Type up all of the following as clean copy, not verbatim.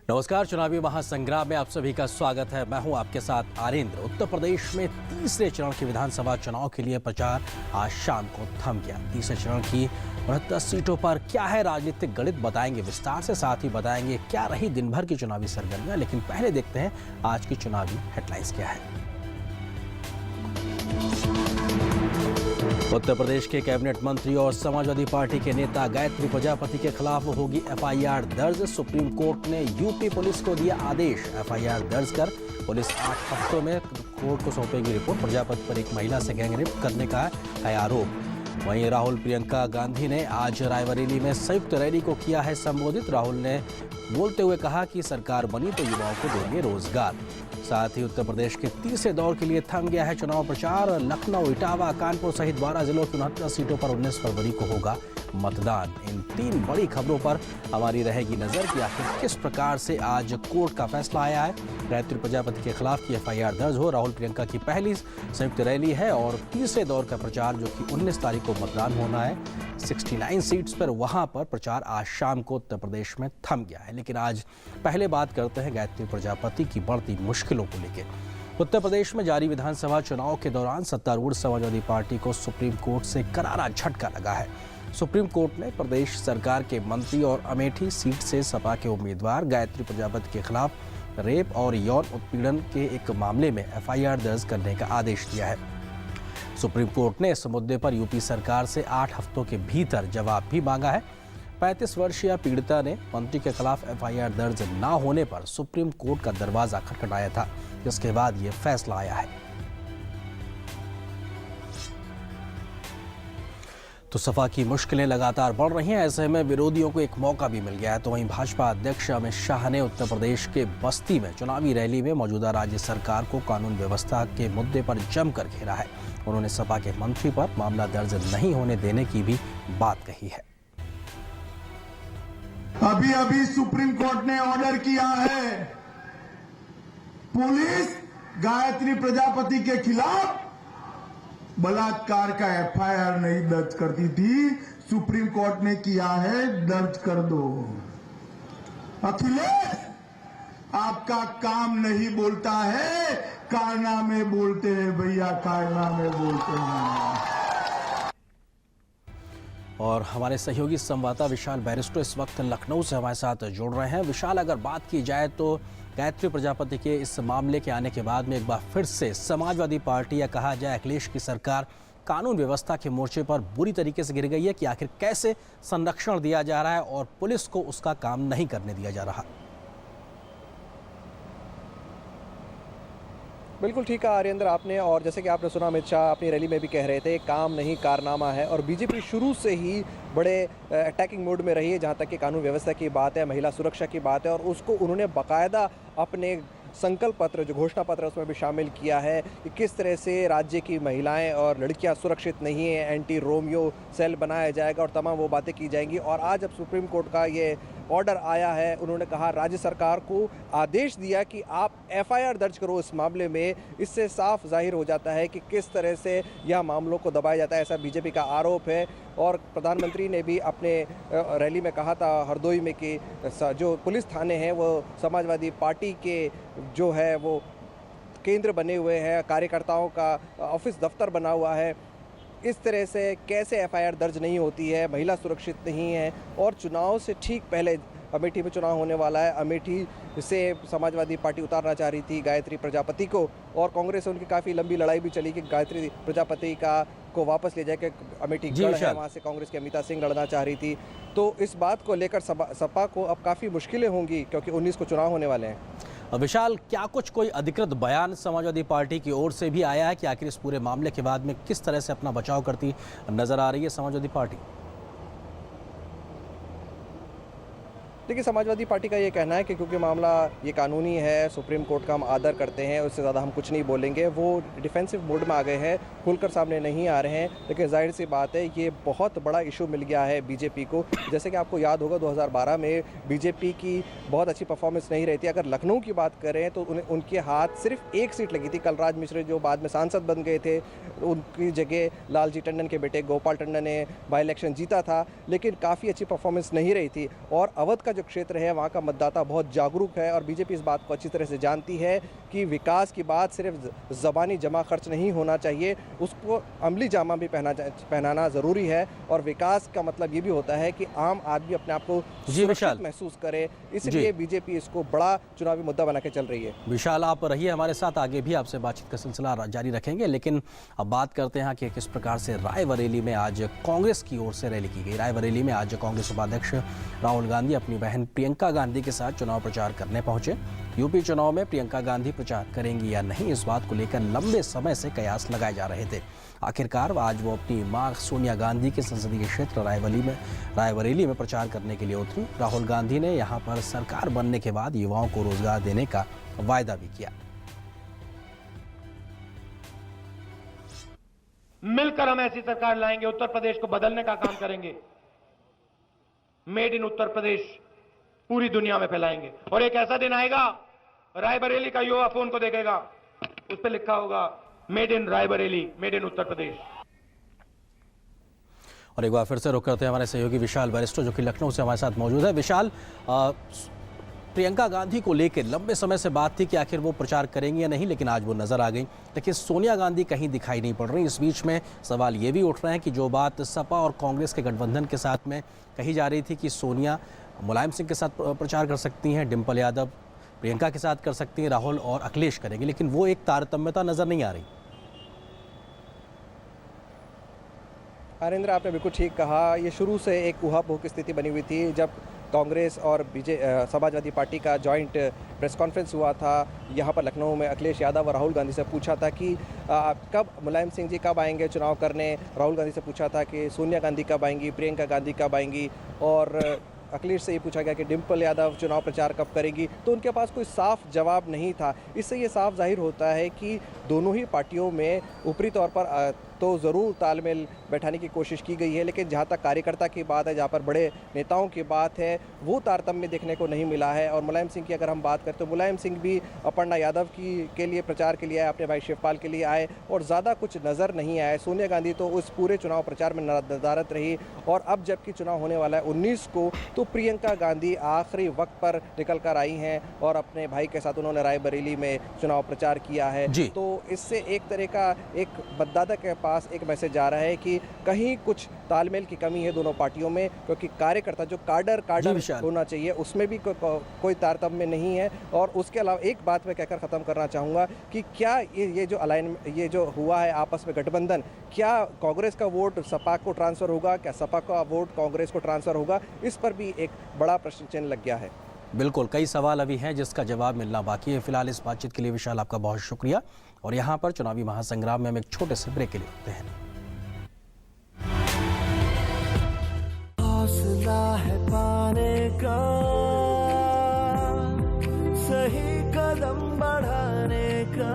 नमस्कार। चुनावी महासंग्राम में आप सभी का स्वागत है। मैं हूं आपके साथ आरेंद्र। उत्तर प्रदेश में तीसरे चरण के विधानसभा चुनाव के लिए प्रचार आज शाम को थम गया। तीसरे चरण की 69 सीटों पर क्या है राजनीतिक गणित, बताएंगे विस्तार से, साथ ही बताएंगे क्या रही दिन भर की चुनावी सरगर्मियां। लेकिन पहले देखते हैं आज की चुनावी हेडलाइंस क्या है। उत्तर प्रदेश के कैबिनेट मंत्री और समाजवादी पार्टी के नेता गायत्री प्रजापति के खिलाफ होगी एफआईआर दर्ज। सुप्रीम कोर्ट ने यूपी पुलिस को दिया आदेश, एफआईआर दर्ज कर पुलिस 8 हफ्तों में कोर्ट को सौंपेगी रिपोर्ट। प्रजापति पर एक महिला से गैंगरेप करने का है आरोप। वहीं राहुल प्रियंका गांधी ने आज रायबरेली में संयुक्त रैली को किया है संबोधित। राहुल ने बोलते हुए कहा कि सरकार बनी तो युवाओं को देंगे रोजगार। साथ ही उत्तर प्रदेश के तीसरे दौर के लिए थम गया है चुनाव प्रचार। लखनऊ, इटावा, कानपुर सहित 12 जिलों की 69 सीटों पर 19 फरवरी को होगा मतदान। इन 3 बड़ी खबरों पर हमारी रहेगी नजर कि आखिर किस प्रकार से आज कोर्ट का फैसला आया है। गायत्री प्रजापति के खिलाफ की एफआईआर दर्ज हो। राहुल प्रियंका की पहली संयुक्त रैली है और तीसरे दौर का प्रचार जो कि 19 तारीख को मतदान होना है 69 सीट्स पर, वहां पर प्रचार आज शाम को उत्तर प्रदेश में थम गया है। लेकिन आज पहले बात करते हैं गायत्री प्रजापति की बढ़ती मुश्किलों को लेकर। उत्तर प्रदेश में जारी विधानसभा चुनाव के दौरान सत्तारूढ़ समाजवादी पार्टी को सुप्रीम कोर्ट से करारा झटका लगा है। सुप्रीम कोर्ट ने प्रदेश सरकार के मंत्री और अमेठी सीट से सपा के उम्मीदवार गायत्री प्रजापति के खिलाफ रेप और यौन उत्पीड़न के एक मामले में एफआईआर दर्ज करने का आदेश दिया है। सुप्रीम कोर्ट ने इस मुद्दे पर यूपी सरकार से 8 हफ्तों के भीतर जवाब भी मांगा है। 35 वर्षीय पीड़िता ने मंत्री के खिलाफ एफआईआर दर्ज न होने पर सुप्रीम कोर्ट का दरवाजा खटखटाया था, जिसके बाद ये फैसला आया है। तो सपा की मुश्किलें लगातार बढ़ रही हैं, ऐसे में विरोधियों को एक मौका भी मिल गया है। तो वहीं भाजपा अध्यक्ष अमित शाह ने उत्तर प्रदेश के बस्ती में चुनावी रैली में मौजूदा राज्य सरकार को कानून व्यवस्था के मुद्दे पर जमकर घेरा है। उन्होंने सपा के मंत्री पर मामला दर्ज नहीं होने देने की भी बात कही है। अभी अभी सुप्रीम कोर्ट ने ऑर्डर किया है, पुलिस गायत्री प्रजापति के खिलाफ बलात्कार का एफआईआर नहीं दर्ज करती थी, सुप्रीम कोर्ट ने किया है, दर्ज कर दो। अखिलेश, आपका काम नहीं बोलता है, कारनामे बोलते हैं भैया, कारनामे बोलते हैं। और हमारे सहयोगी संवाददाता विशाल बैरिस्टो इस वक्त लखनऊ से हमारे साथ जुड़ रहे हैं। विशाल, अगर बात की जाए तो गायत्री प्रजापति के इस मामले के आने के बाद में एक बार फिर से समाजवादी पार्टी या कहा जाए अखिलेश की सरकार कानून व्यवस्था के मोर्चे पर बुरी तरीके से गिर गई है कि आखिर कैसे संरक्षण दिया जा रहा है और पुलिस को उसका काम नहीं करने दिया जा रहा। बिल्कुल ठीक है आर्येंद्र आपने, और जैसे कि आपने सुना अमित शाह अपनी रैली में भी कह रहे थे काम नहीं कारनामा है। और बीजेपी शुरू से ही बड़े अटैकिंग मोड में रही है जहां तक कि कानून व्यवस्था की बात है, महिला सुरक्षा की बात है, और उसको उन्होंने बाकायदा अपने संकल्प पत्र जो घोषणा पत्र उसमें भी शामिल किया है कि किस तरह से राज्य की महिलाएं और लड़कियां सुरक्षित नहीं है, एंटी रोमियो सेल बनाया जाएगा और तमाम वो बातें की जाएंगी। और आज जब सुप्रीम कोर्ट का ये ऑर्डर आया है, उन्होंने कहा, राज्य सरकार को आदेश दिया कि आप एफआईआर दर्ज करो इस मामले में। इससे साफ जाहिर हो जाता है कि किस तरह से यह मामलों को दबाया जाता है, ऐसा बीजेपी का आरोप है। और प्रधानमंत्री ने भी अपने रैली में कहा था हरदोई में कि जो पुलिस थाने हैं वो समाजवादी पार्टी के जो है वो केंद्र बने हुए हैं, कार्यकर्ताओं का ऑफिस दफ्तर बना हुआ है। इस तरह से कैसे एफआईआर दर्ज नहीं होती है, महिला सुरक्षित नहीं है। और चुनाव से ठीक पहले अमेठी में चुनाव होने वाला है, अमेठी से समाजवादी पार्टी उतारना चाह रही थी गायत्री प्रजापति को, और कांग्रेस से उनकी काफ़ी लंबी लड़ाई भी चली कि गायत्री प्रजापति को वापस ले जाए कि अमेठी गढ़ है, वहाँ से कांग्रेस की अमिता सिंह लड़ना चाह रही थी। तो इस बात को लेकर सपा को अब काफ़ी मुश्किलें होंगी क्योंकि 19 को चुनाव होने वाले हैं। विशाल, क्या कुछ कोई अधिकृत बयान समाजवादी पार्टी की ओर से भी आया है कि आखिर इस पूरे मामले के बाद में किस तरह से अपना बचाव करती नजर आ रही है समाजवादी पार्टी? देखिए, समाजवादी पार्टी का ये कहना है कि क्योंकि मामला ये कानूनी है, सुप्रीम कोर्ट का हम आदर करते हैं, उससे ज़्यादा हम कुछ नहीं बोलेंगे। वो डिफेंसिव मोड में आ गए हैं, खुलकर सामने नहीं आ रहे हैं। लेकिन जाहिर सी बात है ये बहुत बड़ा इशू मिल गया है बीजेपी को। जैसे कि आपको याद होगा 2012 में बीजेपी की बहुत अच्छी परफॉर्मेंस नहीं रही थी। अगर लखनऊ की बात करें तो उनके हाथ सिर्फ एक सीट लगी थी। कलराज मिश्र जो बाद में सांसद बन गए थे, उनकी जगह लालजी टंडन के बेटे गोपाल टंडन ने बाई इलेक्शन जीता था, लेकिन काफ़ी अच्छी परफॉर्मेंस नहीं रही थी। और अवध का जो क्षेत्र है वहाँ का मतदाता बहुत जागरूक है और बीजेपी इस बात को अच्छी तरह से जानती है कि विकास की बात सिर्फ ज़बानी जमा खर्च नहीं होना चाहिए, उसको अमली जामा भी पहनाना ज़रूरी है। और विकास का मतलब ये भी होता है कि आम आदमी अपने आप को सुरक्षित महसूस करे, इसलिए बीजेपी इसको बड़ा चुनावी मुद्दा बना के चल रही है। विशाल, आप रहिए हमारे साथ, आगे भी आपसे बातचीत का सिलसिला जारी रखेंगे, लेकिन अब बात करते हैं कि किस प्रकार से रायबरेली में आज कांग्रेस की ओर से रैली की गई। रायबरेली में आज कांग्रेस उपाध्यक्ष राहुल गांधी अपनी बहन प्रियंका गांधी के साथ चुनाव प्रचार करने पहुंचे। यूपी चुनाव में प्रियंका गांधी प्रचार करेंगी या नहीं, इस बात को लेकर लंबे समय से कयास लगाए जा रहे थे। आखिरकार आज वो अपनी मां सोनिया गांधी के संसदीय क्षेत्र रायबरेली में प्रचार करने के लिए उतरी। राहुल गांधी ने यहां पर सरकार बनने के बाद युवाओं को रोजगार देने का वायदा भी किया। मिलकर हम ऐसी सरकार लाएंगे, उत्तर प्रदेश को बदलने का काम करेंगे, मेड इन उत्तर प्रदेश पूरी दुनिया में फैलाएंगे। और एक ऐसा दिन आएगा, रायबरेली का युवा फोन को देखेगा, उस पर लिखा होगा made in Raebareli, made in Uttar Pradesh. और एक बार फिर से रुक करते हैं हमारे सहयोगी विशाल बैरिस्टो, जो कि लखनऊ से हमारे साथ मौजूद है। विशाल, प्रियंका गांधी को लेकर लंबे समय से बात थी कि आखिर वो प्रचार करेंगी या नहीं, लेकिन आज वो नजर आ गई, लेकिन सोनिया गांधी कहीं दिखाई नहीं पड़ रही। इस बीच में सवाल ये भी उठ रहे हैं कि जो बात सपा और कांग्रेस के गठबंधन के साथ में कही जा रही थी कि सोनिया मुलायम सिंह के साथ प्रचार कर सकती हैं, डिम्पल यादव प्रियंका के साथ कर सकती हैं, राहुल और अखिलेश करेंगे, लेकिन वो एक तारतम्यता नजर नहीं आ रही। हरेंद्र, आपने बिल्कुल ठीक कहा। ये शुरू से एक ऊहापोह की स्थिति बनी हुई थी। जब कांग्रेस और समाजवादी पार्टी का जॉइंट प्रेस कॉन्फ्रेंस हुआ था यहाँ पर लखनऊ में, अखिलेश यादव और राहुल गांधी से पूछा था कि कब मुलायम सिंह जी कब आएंगे चुनाव करने। राहुल गांधी से पूछा था कि सोनिया गांधी कब आएंगी, प्रियंका गांधी कब आएंगी, और अखिलेश से ये पूछा गया कि डिम्पल यादव चुनाव प्रचार कब करेगी। तो उनके पास कोई साफ जवाब नहीं था। इससे ये साफ जाहिर होता है कि दोनों ही पार्टियों में ऊपरी तौर पर तो ज़रूर तालमेल बैठाने की कोशिश की गई है, लेकिन जहाँ तक कार्यकर्ता की बात है, जहाँ पर बड़े नेताओं की बात है, वो तारतम्य देखने को नहीं मिला है। और मुलायम सिंह की अगर हम बात करें तो मुलायम सिंह भी अपर्णा यादव के लिए प्रचार के लिए आए, अपने भाई शिवपाल के लिए आए, और ज़्यादा कुछ नज़र नहीं आए। सोनिया गांधी तो उस पूरे चुनाव प्रचार में नदारत रही। और अब जबकि चुनाव होने वाला है 19 को, तो प्रियंका गांधी आखिरी वक्त पर निकल कर आई हैं और अपने भाई के साथ उन्होंने रायबरेली में चुनाव प्रचार किया है। तो इससे एक तरह का एक मतदाता के पास एक मैसेज जा रहा है कि कहीं कुछ तालमेल की कमी है दोनों पार्टियों में, क्योंकि कार्यकर्ता जो काडर होना चाहिए उसमें भी कोई तारतम्य नहीं है। और उसके अलावा एक बात मैं कहकर ख़त्म करना चाहूँगा कि क्या ये जो हुआ है आपस में गठबंधन, क्या कांग्रेस का वोट सपा को ट्रांसफ़र होगा, क्या सपा का वोट कांग्रेस को ट्रांसफ़र होगा, इस पर भी एक बड़ा प्रश्न चिन्ह लग गया है। बिल्कुल, कई सवाल अभी हैं जिसका जवाब मिलना बाकी है। फिलहाल इस बातचीत के लिए विशाल आपका बहुत शुक्रिया। और यहाँ पर चुनावी महासंग्राम में हम एक छोटे से ब्रेक के लिए होते हैं। हौसला है पाने का, सही कदम बढ़ाने का,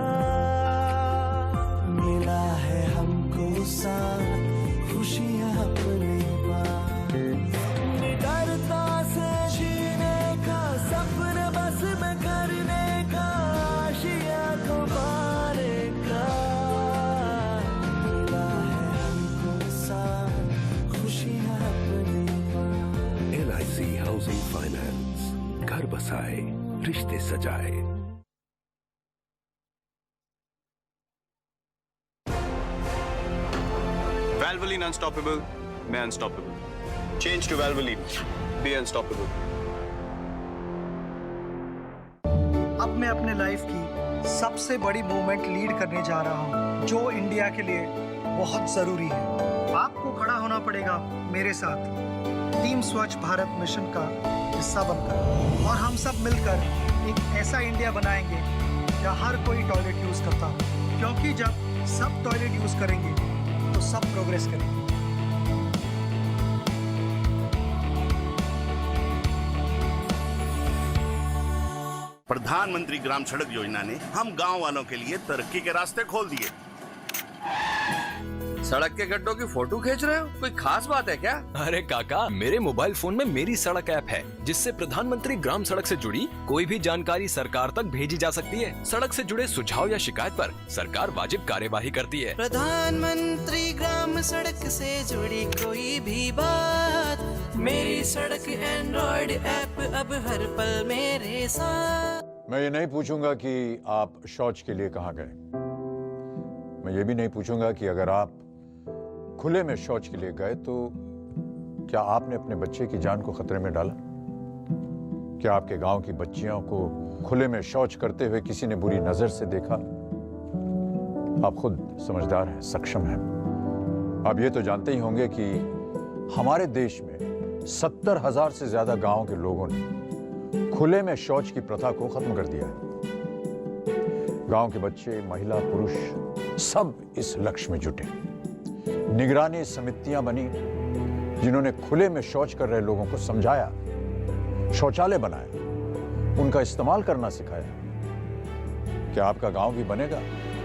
मिला है हमको साथ खुशियां अपने पास, निडरता से जीने का, सपने बस में करने का, आशिया को पाने का, मिला है हमको साथ खुशियां अपने पास। LIC हाउसिंग फाइनेंस, घर बसाए रिश्ते सजाए। Valvoline unstoppable, मैं unstoppable. Change to Valvoline, be unstoppable. अब मैं अपने लाइफ की सबसे बड़ी मूवमेंट लीड करने जा रहा हूँ, जो इंडिया के लिए बहुत जरूरी है। आपको खड़ा होना पड़ेगा मेरे साथ टीम स्वच्छ भारत मिशन का हिस्सा बनकर, और हम सब मिलकर एक ऐसा इंडिया बनाएंगे जहाँ हर कोई टॉयलेट यूज करता हो, क्योंकि जब सब टॉयलेट यूज करेंगे तो सब प्रोग्रेस करेंगे। प्रधानमंत्री ग्राम सड़क योजना ने हम गांव वालों के लिए तरक्की के रास्ते खोल दिए। सड़क के गड्ढों की फोटो खींच रहे हो? कोई खास बात है क्या? अरे काका, मेरे मोबाइल फोन में मेरी सड़क ऐप है, जिससे प्रधानमंत्री ग्राम सड़क से जुड़ी कोई भी जानकारी सरकार तक भेजी जा सकती है। सड़क से जुड़े सुझाव या शिकायत पर सरकार वाजिब कार्यवाही करती है। प्रधानमंत्री ग्राम सड़क से जुड़ी कोई भी बात, मेरी सड़क एंड्रॉइड ऐप अब हर पल मेरे साथ। मैं ये नहीं पूछूंगा कि आप शौच के लिए कहाँ गए। मैं ये भी नहीं पूछूंगा कि अगर आप खुले में शौच के लिए गए तो क्या आपने अपने बच्चे की जान को खतरे में डाला? क्या आपके गांव की बच्चियों को खुले में शौच करते हुए किसी ने बुरी नजर से देखा? आप खुद समझदार हैं, सक्षम हैं। आप ये तो जानते ही होंगे कि हमारे देश में 70,000 से ज्यादा गांव के लोगों ने खुले में शौच की प्रथा को खत्म कर दिया है। गांव के बच्चे, महिला, पुरुष सब इस लक्ष्य में जुटे। निगरानी समितियां बनी जिन्होंने खुले में शौच कर रहे लोगों को समझाया, शौचालय बनाया, उनका इस्तेमाल करना सिखाया। क्या आपका गांव भी बनेगा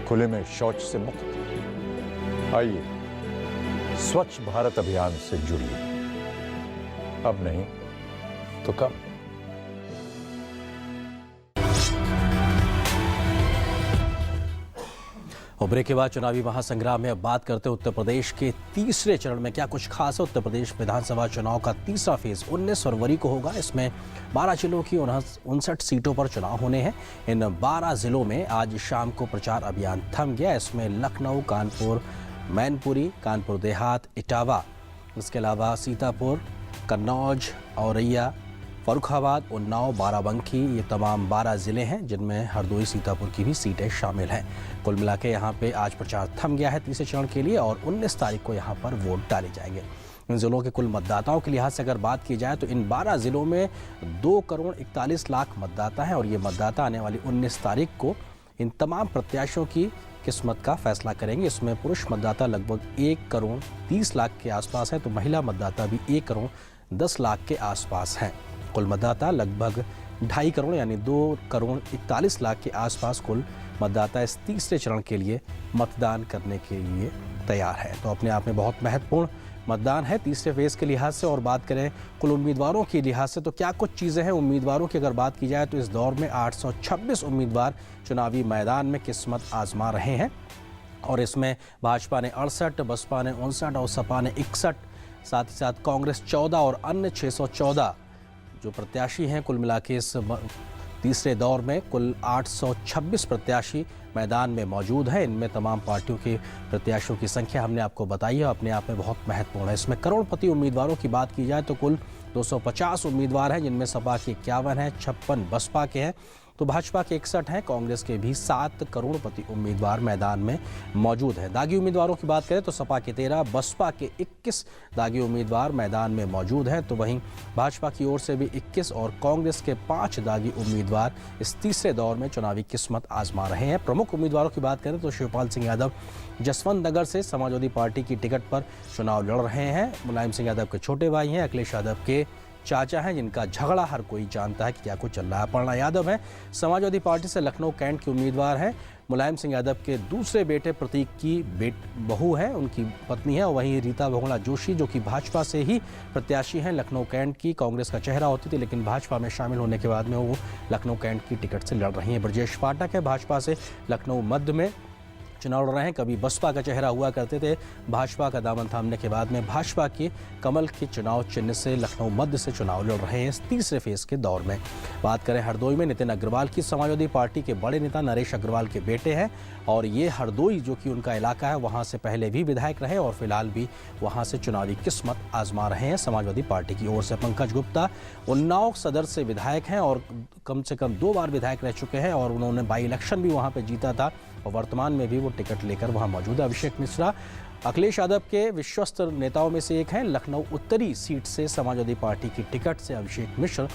खुले में शौच से मुक्त? आइए स्वच्छ भारत अभियान से जुड़िए। अब नहीं तो कब? और ब्रेक के बाद चुनावी महासंग्राम में अब बात करते हैं उत्तर प्रदेश के तीसरे चरण में क्या कुछ खास है। उत्तर प्रदेश विधानसभा चुनाव का तीसरा फेज 19 फरवरी को होगा। इसमें 12 जिलों की 59 सीटों पर चुनाव होने हैं। इन 12 जिलों में आज शाम को प्रचार अभियान थम गया। इसमें लखनऊ, कानपुर, मैनपुरी, कानपुर देहात, इटावा, इसके अलावा सीतापुर, कन्नौज, औरैया, फर्रुखाबाद, उन्नाव, बाराबंकी, ये तमाम 12 ज़िले हैं जिनमें हरदोई, सीतापुर की भी सीटें शामिल हैं। कुल मिला के यहाँ पे आज प्रचार थम गया है तीसरे चरण के लिए और 19 तारीख को यहाँ पर वोट डाले जाएंगे। इन ज़िलों के कुल मतदाताओं के लिहाज से अगर बात की जाए तो इन 12 ज़िलों में 2 करोड़ 41 लाख मतदाता हैं और ये मतदाता आने वाली 19 तारीख को इन तमाम प्रत्याशियों की किस्मत का फैसला करेंगे। इसमें पुरुष मतदाता लगभग 1 करोड़ 30 लाख के आसपास हैं तो महिला मतदाता भी 1 करोड़ 10 लाख के आसपास हैं। कुल मतदाता लगभग 2.5 करोड़ यानी 2 करोड़ 41 लाख के आसपास कुल मतदाता इस तीसरे चरण के लिए मतदान करने के लिए तैयार है। तो अपने आप में बहुत महत्वपूर्ण मतदान है तीसरे फेज के लिहाज से। और बात करें कुल उम्मीदवारों के लिहाज से तो क्या कुछ चीज़ें हैं उम्मीदवारों की अगर बात की जाए तो इस दौर में 826 उम्मीदवार चुनावी मैदान में किस्मत आजमा रहे हैं और इसमें भाजपा ने 68, बसपा ने 59 और सपा ने 61, साथ ही साथ कांग्रेस 14 और अन्य 614 जो प्रत्याशी हैं। कुल मिला के इस तीसरे दौर में कुल 826 प्रत्याशी मैदान में मौजूद हैं। इनमें तमाम पार्टियों के प्रत्याशियों की संख्या हमने आपको बताई है, अपने आप में बहुत महत्वपूर्ण है। इसमें करोड़पति उम्मीदवारों की बात की जाए तो कुल 250 उम्मीदवार हैं जिनमें सपा के 51 हैं, 56 बसपा के हैं तो भाजपा के 61 हैं, कांग्रेस के भी 7 करोड़पति उम्मीदवार मैदान में मौजूद हैं। दागी उम्मीदवारों की बात करें तो सपा के 13, बसपा के 21 दागी उम्मीदवार मैदान में मौजूद हैं तो वहीं भाजपा की ओर से भी 21 और कांग्रेस के 5 दागी उम्मीदवार इस तीसरे दौर में चुनावी किस्मत आजमा रहे हैं। प्रमुख उम्मीदवारों की बात करें तो शिवपाल सिंह यादव जसवंत नगर से समाजवादी पार्टी की टिकट पर चुनाव लड़ रहे हैं। मुलायम सिंह यादव के छोटे भाई हैं, अखिलेश यादव के चाचा हैं जिनका झगड़ा हर कोई जानता है कि क्या कुछ चल रहा है। अपर्णा यादव हैं समाजवादी पार्टी से लखनऊ कैंट की उम्मीदवार हैं। मुलायम सिंह यादव के दूसरे बेटे प्रतीक की बहू है, उनकी पत्नी है। वहीं रीता बहुगुणा जोशी जो कि भाजपा से ही प्रत्याशी हैं, लखनऊ कैंट की कांग्रेस का चेहरा होती थी लेकिन भाजपा में शामिल होने के बाद में वो लखनऊ कैंट की टिकट से लड़ रही हैं। ब्रजेश पाठक है भाजपा से लखनऊ मध्य में चुनाव लड़ रहे हैं। कभी बसपा का चेहरा हुआ करते थे, भाजपा का दामन थामने के बाद में भाजपा के कमल के चुनाव चिन्ह से लखनऊ मध्य से चुनाव लड़ रहे हैं इस तीसरे फेज के दौर में। बात करें हरदोई में नितिन अग्रवाल की, समाजवादी पार्टी के बड़े नेता नरेश अग्रवाल के बेटे हैं और ये हरदोई जो कि उनका इलाका है वहाँ से पहले भी विधायक रहे और फिलहाल भी वहाँ से चुनावी किस्मत आजमा रहे हैं। समाजवादी पार्टी की ओर से पंकज गुप्ता उन्नाव सदर से विधायक हैं और कम से कम 2 बार विधायक रह चुके हैं और उन्होंने बाई इलेक्शन भी वहाँ पर जीता था और वर्तमान में भी वो टिकट लेकर वहाँ मौजूद है। अभिषेक मिश्रा अखिलेश यादव के विश्वस्त नेताओं में से एक हैं। लखनऊ उत्तरी सीट से समाजवादी पार्टी की टिकट से अभिषेक मिश्र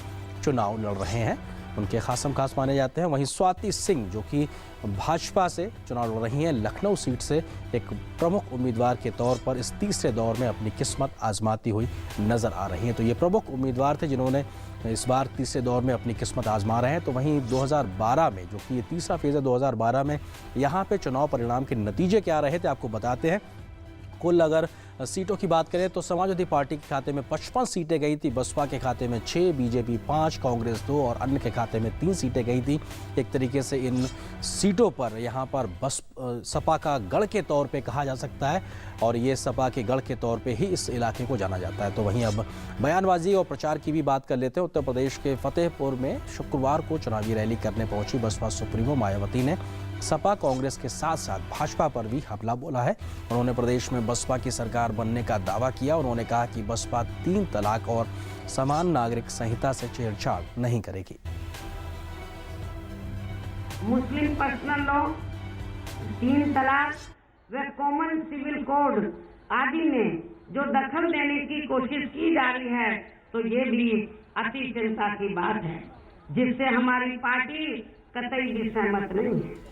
चुनाव लड़ रहे हैं, उनके खासम खास माने जाते हैं। वहीं स्वाति सिंह जो कि भाजपा से चुनाव लड़ रही हैं, लखनऊ सीट से एक प्रमुख उम्मीदवार के तौर पर इस तीसरे दौर में अपनी किस्मत आजमाती हुई नजर आ रही हैं। तो ये प्रमुख उम्मीदवार थे जिन्होंने इस बार तीसरे दौर में अपनी किस्मत आजमा रहे हैं। तो वहीं 2012 में जो कि ये तीसरा फेज है 2012 में यहाँ पे चुनाव परिणाम के नतीजे क्या रहे थे आपको बताते हैं। कुल अगर सीटों की बात करें तो समाजवादी पार्टी के खाते में 55 सीटें गई थी, बसपा के खाते में 6, बीजेपी 5, कांग्रेस 2 और अन्य के खाते में 3 सीटें गई थी। एक तरीके से इन सीटों पर यहाँ पर सपा का गढ़ के तौर पे कहा जा सकता है और ये सपा के गढ़ के तौर पे ही इस इलाके को जाना जाता है। तो वहीं अब बयानबाजी और प्रचार की भी बात कर लेते हैं। उत्तर प्रदेश के फतेहपुर में शुक्रवार को चुनावी रैली करने पहुंची बसपा सुप्रीमो मायावती ने सपा कांग्रेस के साथ साथ भाजपा पर भी हमला बोला है। उन्होंने प्रदेश में बसपा की सरकार बनने का दावा किया। उन्होंने कहा कि बसपा 3 तलाक और समान नागरिक संहिता से छेड़छाड़ नहीं करेगी। मुस्लिम पर्सनल लॉ, 3 तलाक व कॉमन सिविल कोड आदि में जो दखल देने की कोशिश की जा रही है, तो ये भी अति चिंता की बात है, जिससे हमारी पार्टी कतई भी सहमत नहीं है।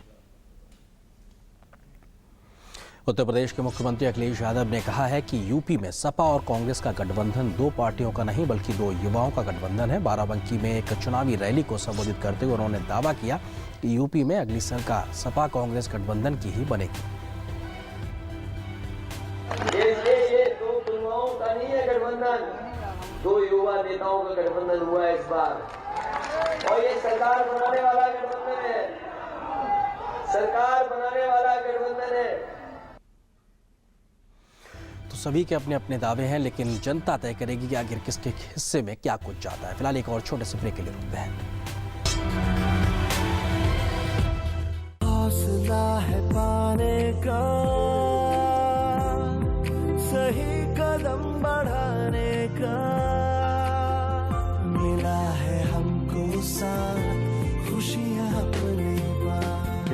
उत्तर प्रदेश के मुख्यमंत्री अखिलेश यादव ने कहा है कि यूपी में सपा और कांग्रेस का गठबंधन 2 पार्टियों का नहीं बल्कि 2 युवाओं का गठबंधन है। बाराबंकी में एक चुनावी रैली को संबोधित करते हुए उन्होंने दावा किया कि यूपी में अगली सरकार सपा कांग्रेस गठबंधन की ही बनेगी। ये 2 युवाओं का नहीं है गठबंधन, 2 युवा नेताओं का गठबंधन हुआ है इस बार और ये सरकार बनाने वाला गठबंधन है, सरकार बनाने वाला गठबंधन है। तो सभी के अपने अपने दावे हैं, लेकिन जनता तय करेगी कि आखिर किसके हिस्से में क्या कुछ जाता है। फिलहाल एक और छोटे से ब्रेक के लिए रुकते हैं। हौसला है पाने का, सही कदम बढ़ाने का, मिला है हमको साथ खुशियां अपने पास,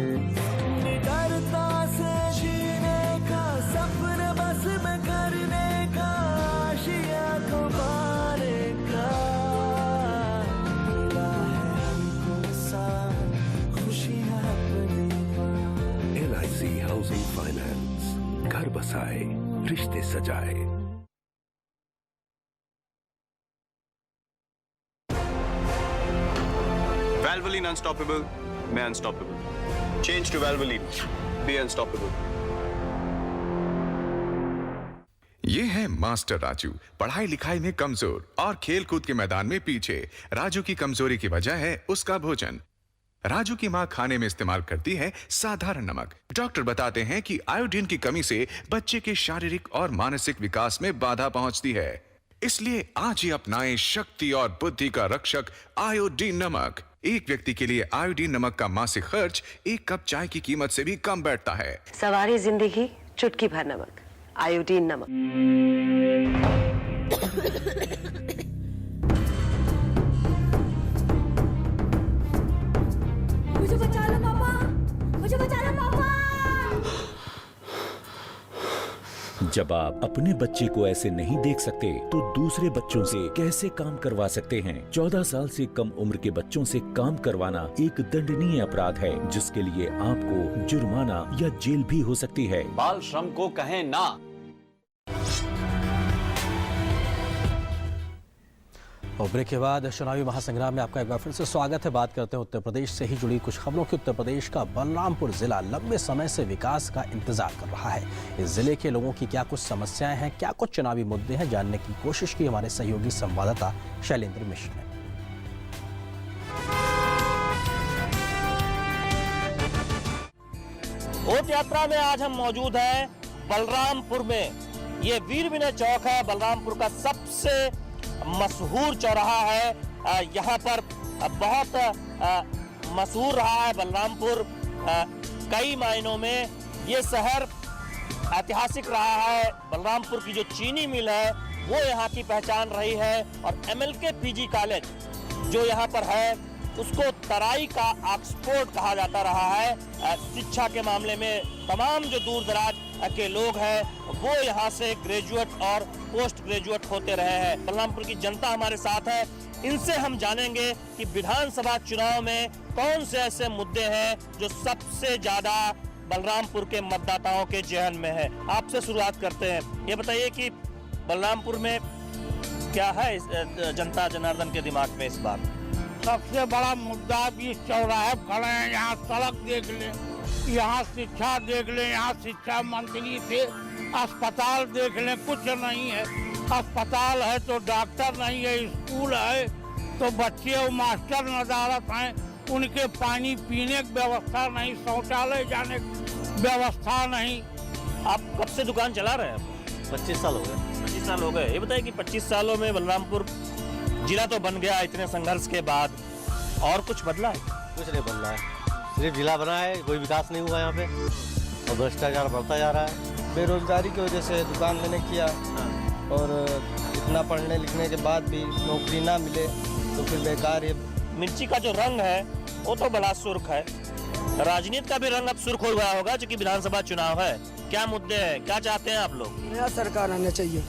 निडरता से जीने का, सपने बस में करने का, आशिया को पाने का, मिला है हमको साथ खुशियां अपने पास। LIC हाउसिंग फाइनेंस, घर बसाए रिश्ते सजाए। Valvoline unstoppable, मैं unstoppable. Change to Valvoline, be unstoppable. ये है मास्टर राजू, पढ़ाई लिखाई में कमजोर और खेल कूद के मैदान में पीछे। राजू की कमजोरी की वजह है उसका भोजन। राजू की मां खाने में इस्तेमाल करती है साधारण नमक। डॉक्टर बताते हैं कि आयोडीन की कमी से बच्चे के शारीरिक और मानसिक विकास में बाधा पहुंचती है। इसलिए आज ही अपनाएं शक्ति और बुद्धि का रक्षक आयोडीन नमक। एक व्यक्ति के लिए आयोडीन नमक का मासिक खर्च 1 कप चाय की कीमत से भी कम बैठता है। सवारी जिंदगी चुटकी भर नमक, आयोडीन नमक। मुझे बचा लो पापा, मुझे बचा लो पापा। जब आप अपने बच्चे को ऐसे नहीं देख सकते तो दूसरे बच्चों से कैसे काम करवा सकते हैं? 14 साल से कम उम्र के बच्चों से काम करवाना एक दंडनीय अपराध है, जिसके लिए आपको जुर्माना या जेल भी हो सकती है। बाल श्रम को कहें ना। और ब्रेक के बाद चुनावी महासंग्राम में आपका एक बार फिर से स्वागत है। बात करते हैं उत्तर प्रदेश से ही जुड़ी कुछ खबरों की। उत्तर प्रदेश का बलरामपुर जिला लंबे समय से विकास का इंतजार कर रहा है। इस जिले के लोगों की क्या कुछ समस्याएं हैं, क्या कुछ चुनावी मुद्दे हैं, जानने की कोशिश की हमारे सहयोगी संवाददाता शैलेंद्र मिश्र ने। वोट यात्रा में आज हम मौजूद हैं बलरामपुर में। ये वीर विनय चौक है, बलरामपुर का सबसे मशहूर चौराहा है। यहाँ पर बहुत मशहूर रहा है बलरामपुर। कई मायनों में ये शहर ऐतिहासिक रहा है। बलरामपुर की जो चीनी मिल है वो यहाँ की पहचान रही है और MLK PG कॉलेज जो यहाँ पर है उसको तराई का ऑक्सफोर्ड कहा जाता रहा है। शिक्षा के मामले में तमाम जो दूर दराज के लोग हैं वो यहाँ से ग्रेजुएट और पोस्ट ग्रेजुएट होते रहे हैं। बलरामपुर की जनता हमारे साथ है, इनसे हम जानेंगे कि विधानसभा चुनाव में कौन से ऐसे मुद्दे हैं जो सबसे ज्यादा बलरामपुर के मतदाताओं के जहन में है। आपसे शुरुआत करते हैं, ये बताइए कि बलरामपुर में क्या है जनता जनार्दन के दिमाग में इस बार? सबसे बड़ा मुद्दा भी चौराहे खड़े हैं, यहाँ सड़क देख ले, यहाँ शिक्षा देख लें, यहाँ शिक्षा मंत्री थे, अस्पताल देख लें, कुछ नहीं है। अस्पताल है तो डॉक्टर नहीं है, स्कूल है तो बच्चे और मास्टर नदारत हैं, उनके पानी पीने की व्यवस्था नहीं, शौचालय जाने की व्यवस्था नहीं। आप कब से दुकान चला रहे हैं? 25 साल हो गए। 25 साल हो गए। ये बताइए कि 25 सालों में बलरामपुर जिला तो बन गया इतने संघर्ष के बाद, और कुछ बदला है? कुछ नहीं बदला है, सिर्फ जिला बना है, कोई विकास नहीं हुआ यहाँ पे और भ्रष्टाचार बढ़ता जा रहा है। बेरोजगारी की वजह से दुकान मैंने किया और इतना पढ़ने लिखने के बाद भी नौकरी ना मिले तो फिर बेकार। ये मिर्ची का जो रंग है वो तो बड़ा सुर्ख है, राजनीति का भी रंग अब सुर्ख हो गया होगा क्योंकि विधानसभा चुनाव है। क्या मुद्दे हैं, क्या चाहते हैं आप लोग? नया सरकार आना चाहिए।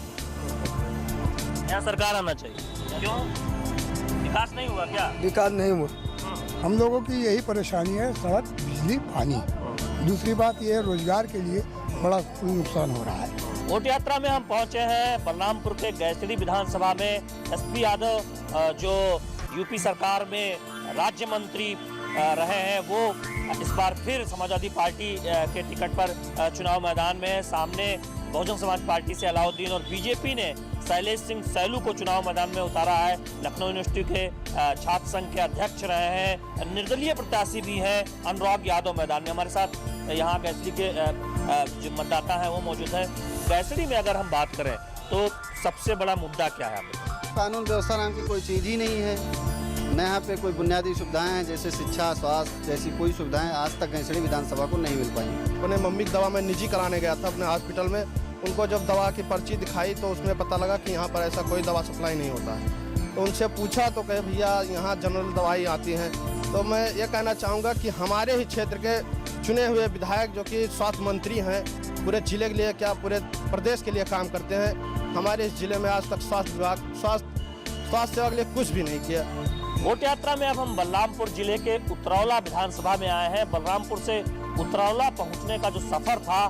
नया सरकार आना चाहिए। क्यों? विकास नहीं हुआ क्या? विकास नहीं हुआ। हम लोगों की यही परेशानी है, सड़क, बिजली, पानी। दूसरी बात ये है, रोजगार के लिए बड़ा नुकसान हो रहा है। वोट यात्रा में हम पहुंचे हैं बलरामपुर के गैसड़ी विधानसभा में। एसपी यादव जो यूपी सरकार में राज्य मंत्री रहे हैं, वो इस बार फिर समाजवादी पार्टी के टिकट पर चुनाव मैदान में है। सामने बहुजन समाज पार्टी से अलाउद्दीन और बीजेपी ने शैलेश सिंह सैलू को चुनाव मैदान में उतारा है। लखनऊ यूनिवर्सिटी के छात्र संघ के अध्यक्ष रहे हैं, निर्दलीय प्रत्याशी भी हैं अनुराग यादव मैदान में। हमारे साथ यहाँ गैसड़ी के जो मतदाता हैं वो मौजूद है। गैसड़ी में अगर हम बात करें तो सबसे बड़ा मुद्दा क्या है? कानून व्यवस्था नाम की कोई चीज़ ही नहीं है, न यहाँ पे कोई बुनियादी सुविधाएं हैं जैसे शिक्षा, स्वास्थ्य जैसी कोई सुविधाएं आज तक गैसड़ी विधानसभा को नहीं मिल पाई। अपने मम्मी की दवा मैं निजी कराने गया था अपने हॉस्पिटल में, उनको जब दवा की पर्ची दिखाई तो उसमें पता लगा कि यहाँ पर ऐसा कोई दवा सप्लाई नहीं होता है। तो उनसे पूछा तो कहे भैया यहाँ जनरल दवाई आती हैं। तो मैं ये कहना चाहूँगा कि हमारे ही क्षेत्र के चुने हुए विधायक जो कि स्वास्थ्य मंत्री हैं, पूरे जिले के लिए क्या पूरे प्रदेश के लिए काम करते हैं, हमारे इस जिले में आज तक स्वास्थ्य विभाग स्वास्थ्य सेवा के लिए कुछ भी नहीं किया। वोट यात्रा में अब हम बलरामपुर जिले के उतरौला विधानसभा में आए हैं। बलरामपुर से उतरौला पहुंचने का जो सफर था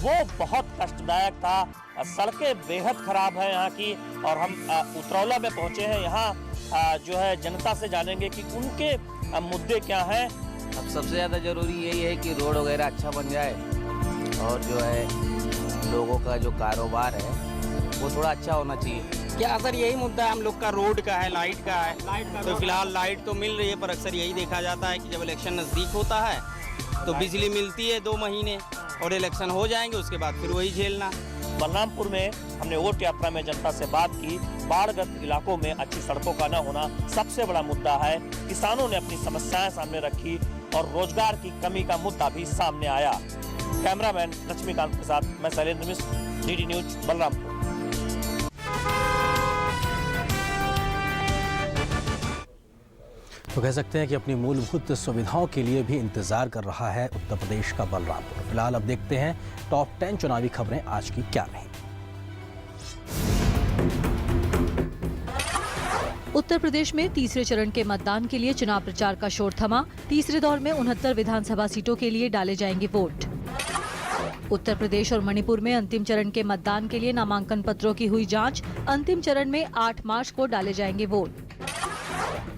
वो बहुत कष्टदायक था। सड़कें बेहद खराब है यहाँ की, और हम उतरौला में पहुंचे हैं। यहाँ जो है जनता से जानेंगे कि उनके मुद्दे क्या हैं। अब सबसे ज़्यादा जरूरी यही है कि रोड वगैरह अच्छा बन जाए और जो है लोगों का जो कारोबार है वो थोड़ा अच्छा होना चाहिए। क्या सर, यही मुद्दा है हम लोग का, रोड का है, लाइट का है। तो फिलहाल लाइट तो मिल रही है, पर अक्सर यही देखा जाता है कि जब इलेक्शन नज़दीक होता है तो बिजली मिलती है 2 महीने और इलेक्शन हो जाएंगे, उसके बाद फिर वही झेलना। बलरामपुर में हमने वोट यात्रा में जनता से बात की। बाढ़ग्रस्त इलाकों में अच्छी सड़कों का न होना सबसे बड़ा मुद्दा है। किसानों ने अपनी समस्याएं सामने रखी और रोजगार की कमी का मुद्दा भी सामने आया। कैमरामैन लक्ष्मीकांत के साथ मैं शैलेंद्र मिश्र, DD न्यूज बलरामपुर। तो कह सकते हैं कि अपनी मूलभूत सुविधाओं के लिए भी इंतजार कर रहा है उत्तर प्रदेश का बलरामपुर। फिलहाल अब देखते हैं टॉप 10 चुनावी खबरें आज की क्या रही। उत्तर प्रदेश में तीसरे चरण के मतदान के लिए चुनाव प्रचार का शोर थमा। तीसरे दौर में 69 विधानसभा सीटों के लिए डाले जाएंगे वोट। उत्तर प्रदेश और मणिपुर में अंतिम चरण के मतदान के लिए नामांकन पत्रों की हुई जांच। अंतिम चरण में 8 मार्च को डाले जाएंगे वोट।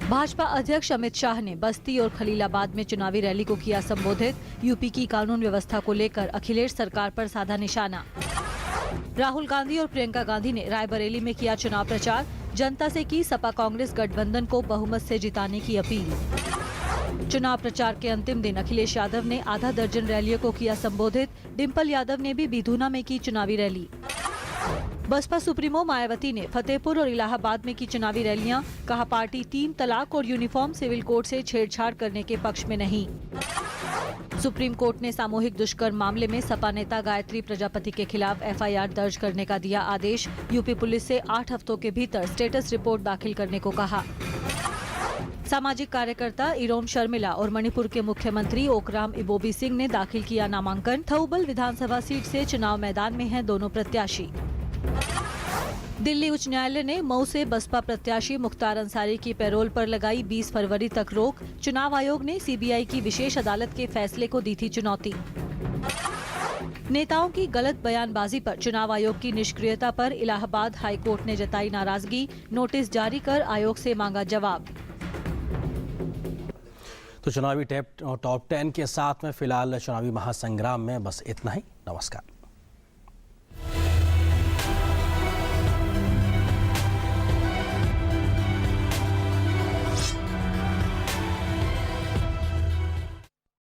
भाजपा अध्यक्ष अमित शाह ने बस्ती और खलीलाबाद में चुनावी रैली को किया संबोधित। यूपी की कानून व्यवस्था को लेकर अखिलेश सरकार पर साधा निशाना। राहुल गांधी और प्रियंका गांधी ने रायबरेली में किया चुनाव प्रचार। जनता से की सपा कांग्रेस गठबंधन को बहुमत से जिताने की अपील। चुनाव प्रचार के अंतिम दिन अखिलेश यादव ने आधा दर्जन रैलियों को किया संबोधित। डिम्पल यादव ने भी बिधुना में की चुनावी रैली। बसपा सुप्रीमो मायावती ने फतेहपुर और इलाहाबाद में की चुनावी रैलियां। कहा पार्टी 3 तलाक और यूनिफॉर्म सिविल कोड से छेड़छाड़ करने के पक्ष में नहीं। सुप्रीम कोर्ट ने सामूहिक दुष्कर्म मामले में सपा नेता गायत्री प्रजापति के खिलाफ FIR दर्ज करने का दिया आदेश। यूपी पुलिस से 8 हफ्तों के भीतर स्टेटस रिपोर्ट दाखिल करने को कहा। सामाजिक कार्यकर्ता इरोम शर्मिला और मणिपुर के मुख्यमंत्री ओकराम इबोबी सिंह ने दाखिल किया नामांकन। थौबल विधानसभा सीट से चुनाव मैदान में हैं दोनों प्रत्याशी। दिल्ली उच्च न्यायालय ने मऊ से बसपा प्रत्याशी मुख्तार अंसारी की पैरोल पर लगाई 20 फरवरी तक रोक। चुनाव आयोग ने CBI की विशेष अदालत के फैसले को दी थी चुनौती। नेताओं की गलत बयानबाजी पर चुनाव आयोग की निष्क्रियता पर इलाहाबाद हाई कोर्ट ने जताई नाराजगी। नोटिस जारी कर आयोग से मांगा जवाब। तो चुनावी टॉप 10 के साथ में फिलहाल चुनावी महासंग्राम में बस इतना ही। नमस्कार।